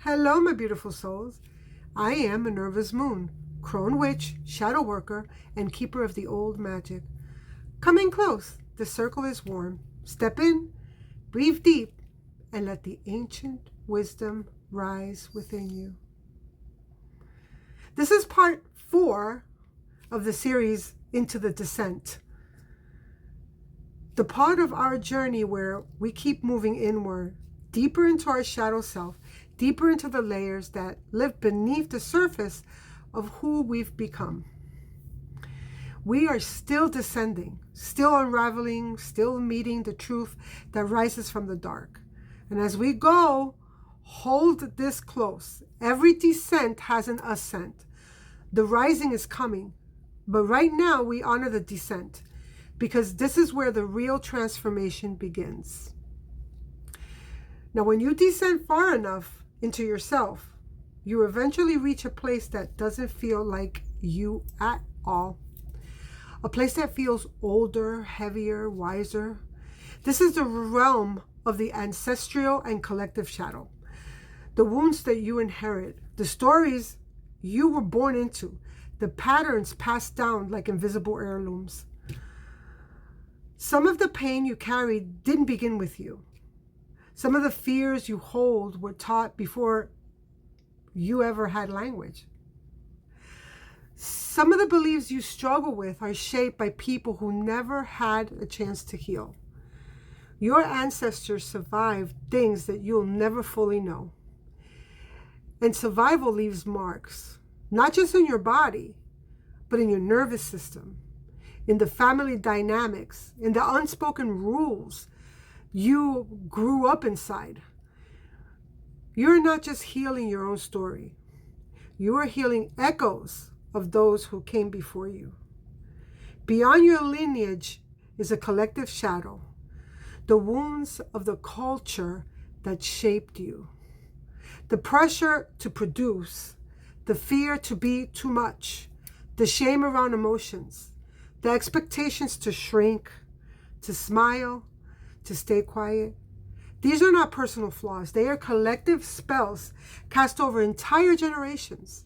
Hello, my beautiful souls. I am Minerva's moon, crone witch, shadow worker, and keeper of the old magic. Come in close. The circle is warm. Step in, breathe deep, and let the ancient wisdom rise within you. This is part 4 of the series Into the Descent. The part of our journey where we keep moving inward, deeper into our shadow self, deeper into the layers that live beneath the surface of who we've become. We are still descending, still unraveling, still meeting the truth that rises from the dark. And as we go, hold this close. Every descent has an ascent. The rising is coming. But right now we honor the descent because this is where the real transformation begins. Now, when you descend far enough into yourself, you eventually reach a place that doesn't feel like you at all. A place that feels older, heavier, wiser. This is the realm of the ancestral and collective shadow. The wounds that you inherit, the stories you were born into, the patterns passed down like invisible heirlooms. Some of the pain you carried didn't begin with you. Some of the fears you hold were taught before you ever had language. Some of the beliefs you struggle with are shaped by people who never had a chance to heal. Your ancestors survived things that you'll never fully know. And survival leaves marks, not just in your body, but in your nervous system, in the family dynamics, in the unspoken rules you grew up inside. You're not just healing your own story. You are healing echoes of those who came before you. Beyond your lineage is a collective shadow, the wounds of the culture that shaped you. The pressure to produce, the fear to be too much, the shame around emotions, the expectations to shrink, to smile, to stay quiet. These are not personal flaws. They are collective spells cast over entire generations.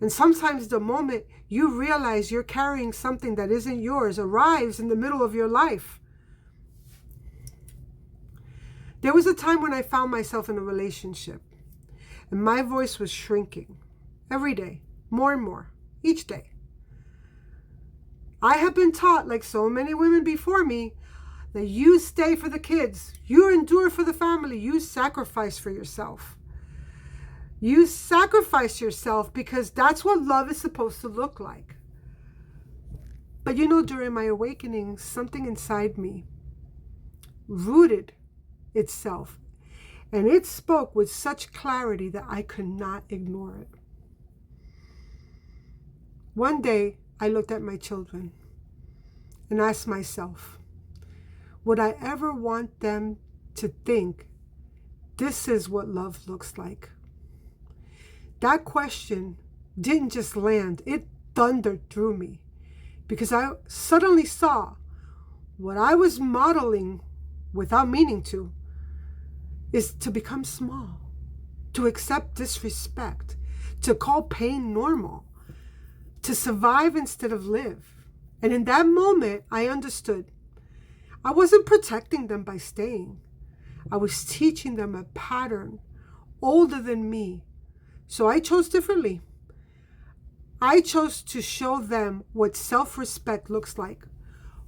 And sometimes the moment you realize you're carrying something that isn't yours arrives in the middle of your life. There was a time when I found myself in a relationship, and my voice was shrinking every day, more and more, each day. I have been taught, like so many women before me, that you stay for the kids, you endure for the family, you sacrifice for yourself. You sacrifice yourself because that's what love is supposed to look like. But during my awakening, something inside me rooted itself, and it spoke with such clarity that I could not ignore it. One day, I looked at my children and asked myself, would I ever want them to think this is what love looks like? That question didn't just land, it thundered through me because I suddenly saw what I was modeling without meaning to is to become small, to accept disrespect, to call pain normal, to survive instead of live. And in that moment, I understood. I wasn't protecting them by staying. I was teaching them a pattern older than me. So I chose differently. I chose to show them what self-respect looks like,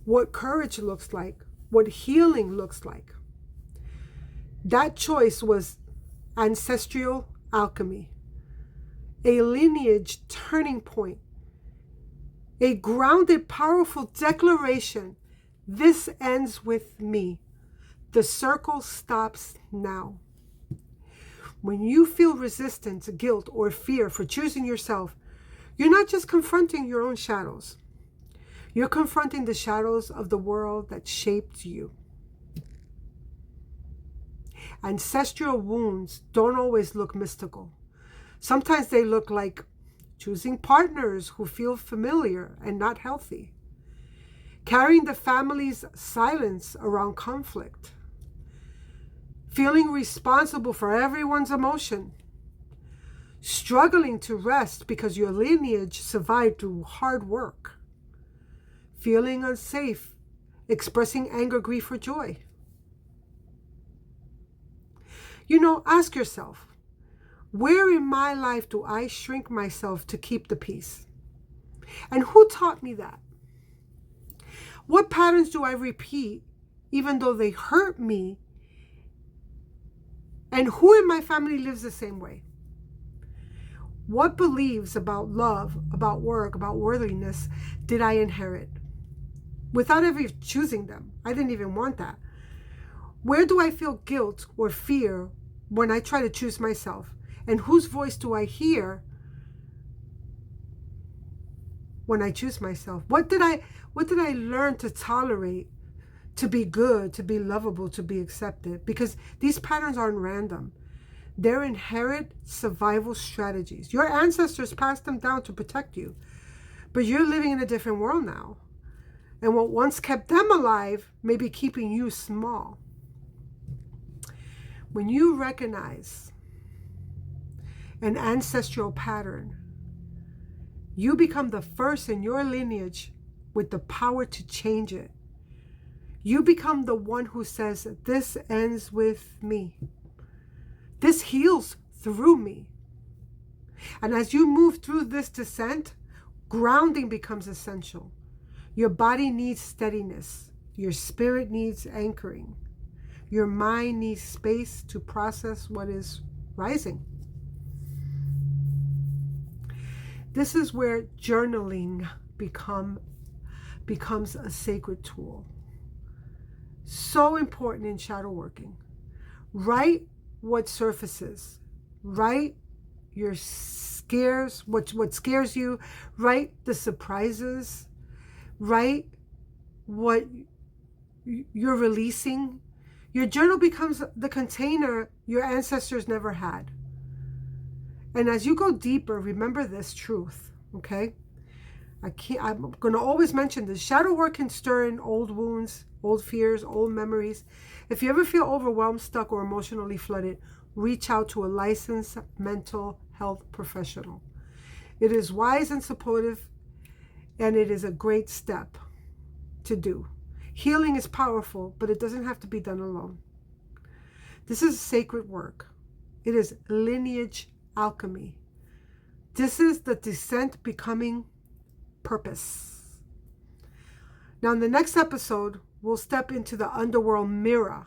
what courage looks like, what healing looks like. That choice was ancestral alchemy, a lineage turning point, a grounded, powerful declaration. This ends with me. The circle stops now. When you feel resistance, guilt, or fear for choosing yourself, you're not just confronting your own shadows. You're confronting the shadows of the world that shaped you. Ancestral wounds don't always look mystical. Sometimes they look like choosing partners who feel familiar and not healthy, carrying the family's silence around conflict, feeling responsible for everyone's emotion, struggling to rest because your lineage survived through hard work, feeling unsafe, expressing anger, grief, or joy. Ask yourself, where in my life do I shrink myself to keep the peace? And who taught me that? What patterns do I repeat even though they hurt me? And who in my family lives the same way? What beliefs about love, about work, about worthiness did I inherit? Without ever choosing them. I didn't even want that. Where do I feel guilt or fear when I try to choose myself? And whose voice do I hear when I choose myself? What did I learn to tolerate, to be good, to be lovable, to be accepted? Because these patterns aren't random. They're inherent survival strategies. Your ancestors passed them down to protect you. But you're living in a different world now. And what once kept them alive may be keeping you small. When you recognize an ancestral pattern, you become the first in your lineage with the power to change it. You become the one who says, this ends with me. This heals through me. And as you move through this descent, grounding becomes essential. Your body needs steadiness. Your spirit needs anchoring. Your mind needs space to process what is rising. This is where journaling becomes a sacred tool. So important in shadow working. Write what surfaces. Write your scares, what scares you. Write the surprises. Write what you're releasing. Your journal becomes the container your ancestors never had. And as you go deeper, remember this truth, okay? I'm going to always mention this. Shadow work can stir in old wounds, old fears, old memories. If you ever feel overwhelmed, stuck, or emotionally flooded, reach out to a licensed mental health professional. It is wise and supportive, and it is a great step to do. Healing is powerful, but it doesn't have to be done alone. This is sacred work. It is lineage alchemy. This is the descent becoming purpose. Now, in the next episode, we'll step into the underworld mirror,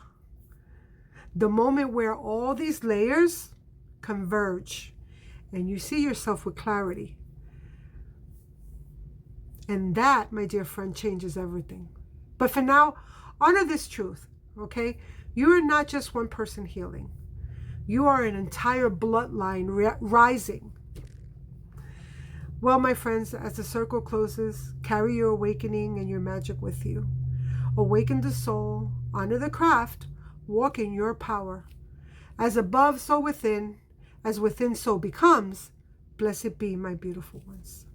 the moment where all these layers converge and you see yourself with clarity. And that, my dear friend, changes everything. But for now, honor this truth, okay? You are not just one person healing. You are an entire bloodline rising. Well, my friends, as the circle closes, carry your awakening and your magic with you. Awaken the soul, honor the craft, walk in your power. As above, so within, as within, so becomes. Blessed be, my beautiful ones.